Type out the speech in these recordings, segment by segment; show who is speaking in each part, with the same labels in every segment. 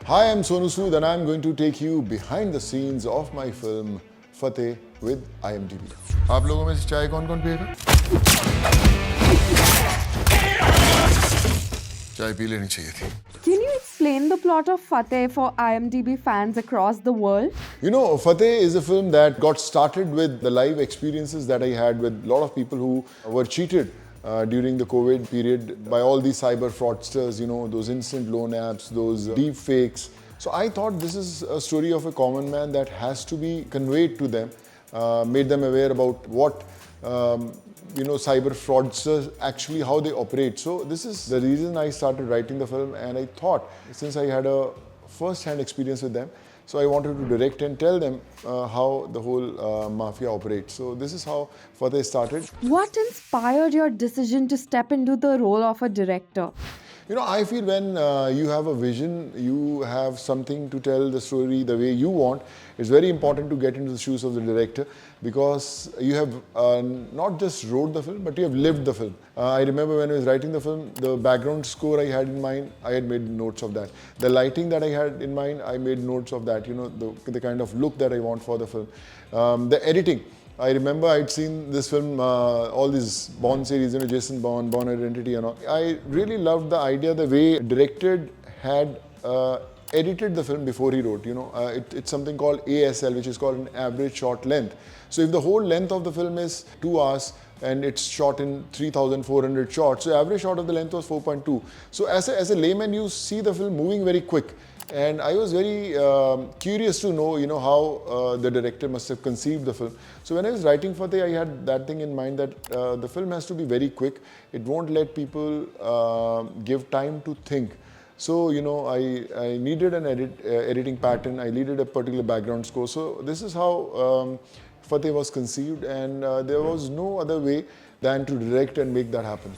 Speaker 1: Hi, I'm Sonu Sood and I'm going to take you behind the scenes of my film Fateh with IMDb. आप लोगों में से चाय कौन-कौन पिएगा? चाय पी लेनी चाहिए थी.
Speaker 2: Can you explain the plot of Fateh for IMDb fans across the world?
Speaker 1: You know, Fateh is a film that got started with the live experiences that I had with a lot of people who were cheated during the COVID period by all these cyber fraudsters, you know, those instant loan apps, those deep fakes. So I thought this is a story of a common man that has to be conveyed to them, made them aware about what cyber fraudsters actually how they operate. So this is the reason I started writing the film, and I thought since I had a first-hand experience with them, so I wanted to direct and tell them how the whole mafia operates. So this is how Fateh started.
Speaker 2: What inspired your decision to step into the role of a director?
Speaker 1: You know, I feel when you have a vision, you have something to tell the story the way you want, it's very important to get into the shoes of the director, because you have not just wrote the film, but you have lived the film. I remember when I was writing the film, the background score I had in mind, I had made notes of that. The lighting that I had in mind, I made notes of that, you know, the kind of look that I want for the film. The editing. I remember I'd seen this film, all these Bourne series, you know, Jason Bourne, Bourne Identity and all. I really loved the idea, the way directed had edited the film before he wrote, you know. It's something called ASL, which is called an average shot length. So if the whole length of the film is 2 hours and it's shot in 3,400 shots, so average shot of the length was 4.2. So as a layman, you see the film moving very quick. And I was very curious to know, you know, how the director must have conceived the film. So when I was writing Fateh, I had that thing in mind that the film has to be very quick. It won't let people give time to think. So, you know, I needed an editing pattern. I needed a particular background score. So this is how Fateh was conceived, and there was no other way than to direct and make that happen.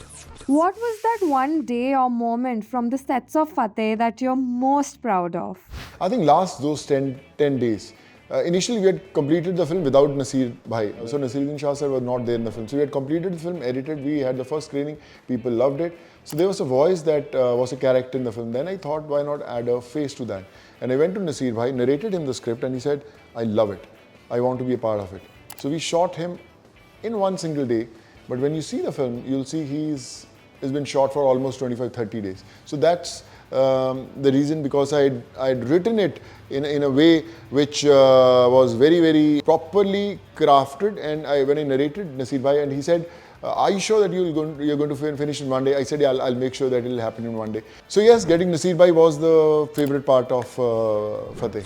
Speaker 2: What was that one day or moment from the sets of Fateh that you're most proud of?
Speaker 1: I think those 10 days. Initially, we had completed the film without Naseer Bhai. So Naseeruddin Shah sir was not there in the film. So we had completed the film, edited, we had the first screening, people loved it. So there was a voice that was a character in the film. Then I thought, why not add a face to that? And I went to Naseer Bhai, narrated him the script, and he said, I love it. I want to be a part of it. So we shot him in one single day. But when you see the film, you'll see he's been shot for almost 25-30 days. So that's the reason, because I'd written it in a way which was very, very properly crafted. And when I narrated Naseer Bhai, and he said, are you sure that you're going to finish in one day? I said, yeah, I'll make sure that it'll happen in one day. So yes, getting Naseer Bhai was the favorite part of Fateh.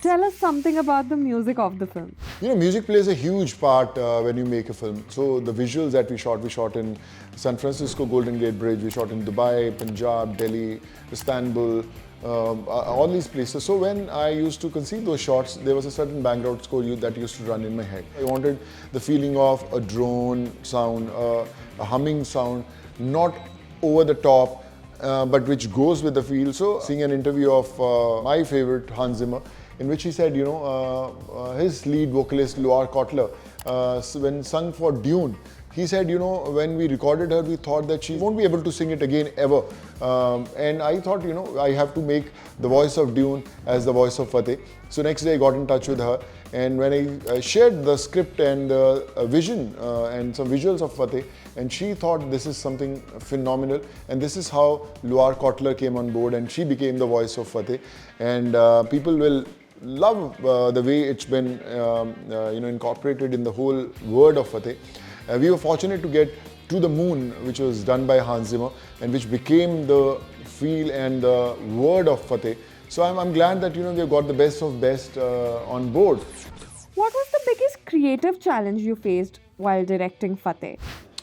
Speaker 2: Tell us something about the music of the film.
Speaker 1: You know, music plays a huge part when you make a film. So the visuals that we shot in San Francisco Golden Gate Bridge, we shot in Dubai, Punjab, Delhi, Istanbul, all these places. So when I used to conceive those shots, there was a certain background score that used to run in my head. I wanted the feeling of a drone sound, a humming sound, not over the top, but which goes with the feel. So seeing an interview of my favorite, Hans Zimmer, in which he said, you know, his lead vocalist, Luar Kotler, when sung for Dune, he said, you know, when we recorded her, we thought that she won't be able to sing it again ever. And I thought, you know, I have to make the voice of Dune as the voice of Fateh. So next day I got in touch with her, and when I shared the script and the vision and some visuals of Fateh, and she thought this is something phenomenal, and this is how Luar Kotler came on board, and she became the voice of Fateh. And people will love the way it's been incorporated in the whole word of Fateh. We were fortunate to get To the Moon, which was done by Hans Zimmer, and which became the feel and the word of Fateh. So I'm glad that, you know, we've got the best of best on board.
Speaker 2: What was the biggest creative challenge you faced while directing Fateh?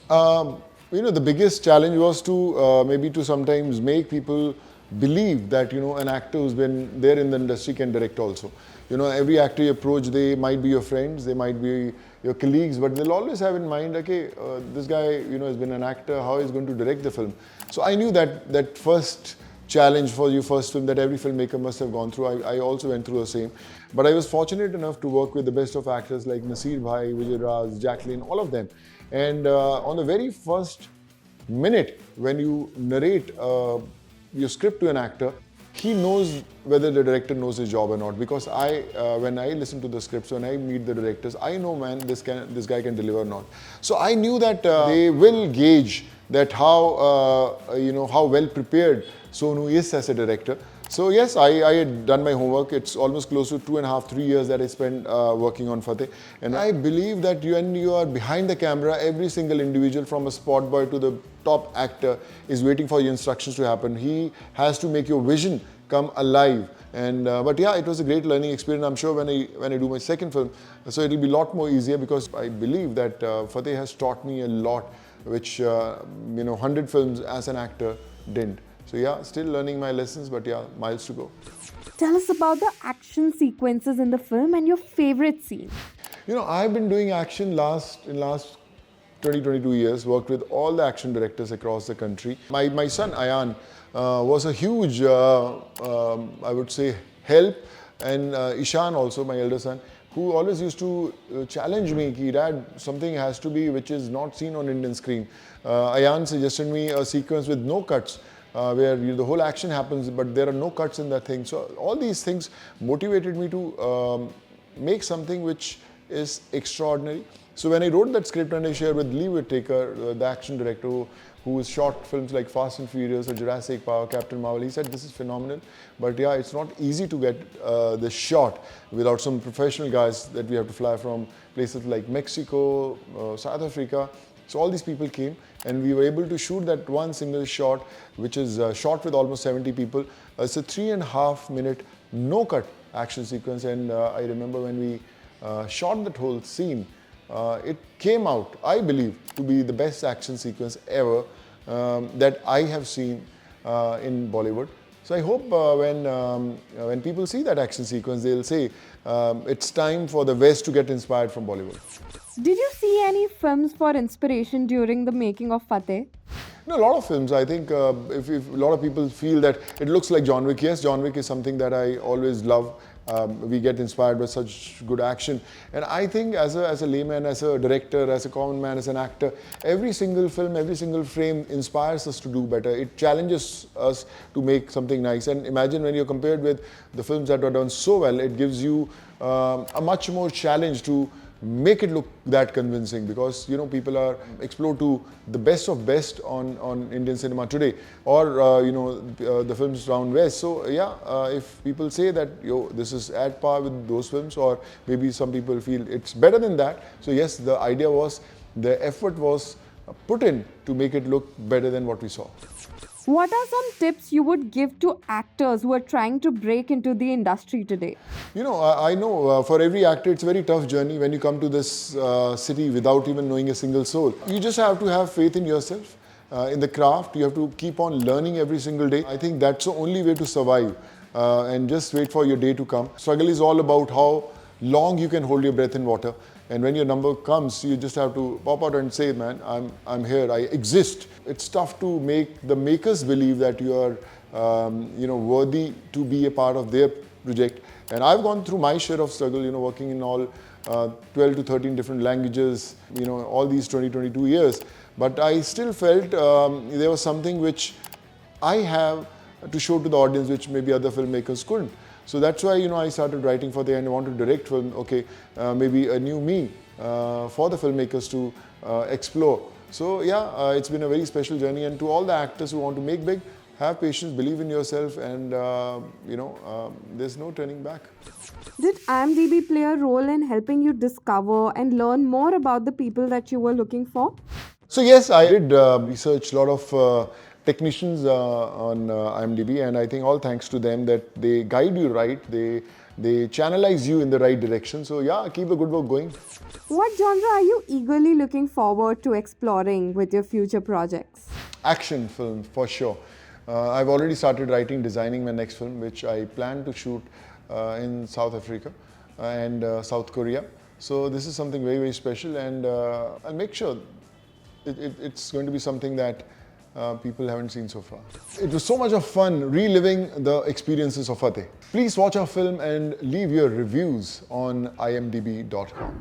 Speaker 1: You know, the biggest challenge was to maybe to sometimes make people believe that, you know, an actor who's been there in the industry can direct also. You know, every actor you approach, they might be your friends, they might be your colleagues, but they'll always have in mind, okay, this guy, you know, has been an actor, how he's going to direct the film. So I knew that first challenge for your first film that every filmmaker must have gone through. I also went through the same. But I was fortunate enough to work with the best of actors like Naseer Bhai, Vijay, Raaz, Jacqueline, all of them. And on the very first minute, when you narrate your script to an actor, he knows whether the director knows his job or not, because when I listen to the scripts, when I meet the directors, I know, man, this guy can deliver or not. So I knew that they will gauge that how well prepared Sonu is as a director. So yes, I had done my homework. It's almost close to 2.5, 3 years that I spent working on Fateh. And I believe that when you are behind the camera, every single individual from a spot boy to the top actor is waiting for your instructions to happen. He has to make your vision come alive. And but yeah, it was a great learning experience. I'm sure when I do my second film, so it'll be a lot more easier, because I believe that Fateh has taught me a lot, which 100 films as an actor didn't. So yeah, still learning my lessons, but yeah, miles to go.
Speaker 2: Tell us about the action sequences in the film and your favorite scene.
Speaker 1: I've been doing action in last 22 years, worked with all the action directors across the country. My son, Ayan, was a huge, I would say, help. And Ishan also, my elder son, who always used to challenge me, ki, Dad, something has to be which is not seen on Indian screen. Ayan suggested me a sequence with no cuts, where the whole action happens, but there are no cuts in that thing. So all these things motivated me to make something which is extraordinary. So when I wrote that script and I shared with Wootaker, the action director who has shot films like Fast and Furious or Jurassic Park, Captain Marvel, he said, this is phenomenal. But yeah, it's not easy to get this shot without some professional guys that we have to fly from places like Mexico, South Africa. So all these people came, and we were able to shoot that one single shot, which is shot with almost 70 people. It's a 3.5 minute no-cut action sequence, and I remember when we shot that whole scene, it came out, I believe, to be the best action sequence ever that I have seen in Bollywood. So I hope when people see that action sequence, they'll say it's time for the West to get inspired from Bollywood.
Speaker 2: Did you see any films for inspiration during the making of Fateh?
Speaker 1: A lot of films. I think if a lot of people feel that it looks like John Wick, yes, John Wick is something that I always love. We get inspired by such good action. And I think as a layman, as a director, as a common man, as an actor, every single film, every single frame inspires us to do better. It challenges us to make something nice. And imagine when you're compared with the films that are done so well, it gives you a much more challenge to make it look that convincing, because people are explored to the best of best on Indian cinema today, or the films around West. So yeah, if people say that this is at par with those films, or maybe some people feel it's better than that. So yes, the idea was, the effort was put in to make it look better than what we saw.
Speaker 2: What are some tips you would give to actors who are trying to break into the industry today?
Speaker 1: I know for every actor it's a very tough journey when you come to this city without even knowing a single soul. You just have to have faith in yourself, in the craft. You have to keep on learning every single day. I think that's the only way to survive, and just wait for your day to come. Struggle is all about how long you can hold your breath in water. And when your number comes, you just have to pop out and say, man, I'm here, I exist. It's tough to make the makers believe that you are worthy to be a part of their project. And I've gone through my share of struggle, working in all 12 to 13 different languages, all these 22 years. But I still felt there was something which I have to show to the audience, which maybe other filmmakers couldn't. So that's why I started writing for the end. I want to direct film. Okay, maybe a new me for the filmmakers to explore. So yeah, it's been a very special journey. And to all the actors who want to make big, have patience, believe in yourself, and there's no turning back.
Speaker 2: Did IMDb play a role in helping you discover and learn more about the people that you were looking for?
Speaker 1: So yes, I did research a lot of technicians on IMDb, and I think all thanks to them that they guide you right, they channelize you in the right direction. So yeah, keep the good work going.
Speaker 2: What genre are you eagerly looking forward to exploring with your future projects?
Speaker 1: Action film, for sure. I've already started designing my next film, which I plan to shoot in South Africa and South Korea. So this is something very, very special, and I'll make sure it's going to be something that people haven't seen so far. It was so much of fun reliving the experiences of Fateh. Please watch our film and leave your reviews on imdb.com.